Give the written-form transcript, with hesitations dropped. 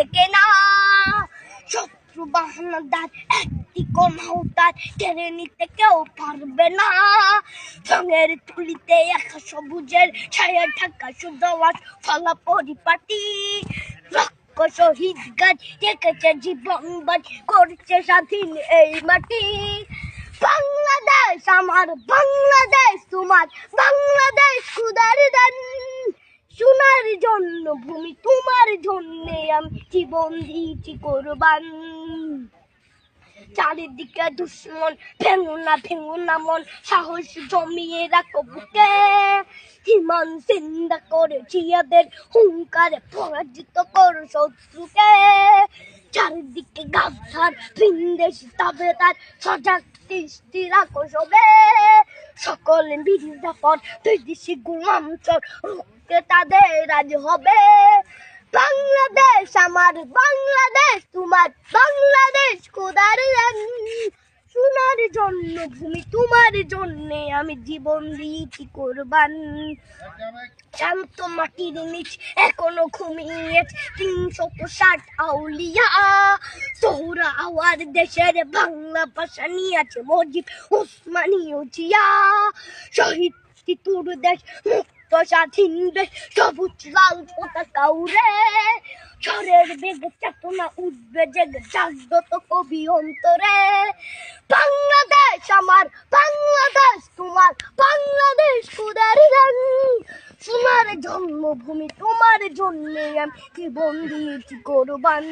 দিয়ে কেনা শত্রু বাহানাদার একটি কমাউতার কেড়ে নিতে কেউ পারবে না রঙের তুলিতে একা সবুজের ছায়া ঢাকা সুদলাস ফলা পরিপাটি শহীদ গাছ রেখেছে জীবন বাজ করছে স্বাধীন এই মাটি বাংলাদেশ আমার বাংলাদেশ তোমার বাংলাদেশ খুদার দান সোনার জন্য ভূমি তোমার জন্য আমি জীবন দিয়েছি কোরবান চারিদিকে দুশ্মন ভেঙো না মন সাহস জমিয়ে রাখো বুকে হিমান চিন্তা করে জিয়াদের হুঙ্কারে পরাজিত করো শত্রুকে চারিদিকে গাছার ভিনদেশি তাবেদার সজাগ দৃষ্টি রাখো সবে সকলে বিরুদ্ধাপর দুই দিশি গোলামচর রুখতে তাদের আজ হবে বাংলাদেশ আমার বাংলাদেশ তোমার বাংলাদেশ খোদার সোনার জন্য ভূমি তোমার জন্য আমি জীবন দিয়েছি কোরবান শান্ত মাটির নিচ এখনো ঘুমিয়ে 360 আউলিয়া সোহরা আওয়ার দেশের বাংলা ভাষা নিয়ে আছে মজিদ ওসমানী ও জিয়া শহীদ তিতুর দেশ মুক্ত স্বাধীন দেশ সবুজ লাল পতাকা উড়ে ঝড়ের বেগে চেতনা উঠবে জেগে জাগ্রত কবি অন্তরে বাংলাদেশ আমার বাংলাদেশ তোমার বাংলাদেশ খুদার গান সোনার জন্মভূমি তোমার জন্য আমি জীবন দিয়েছি কোরবান।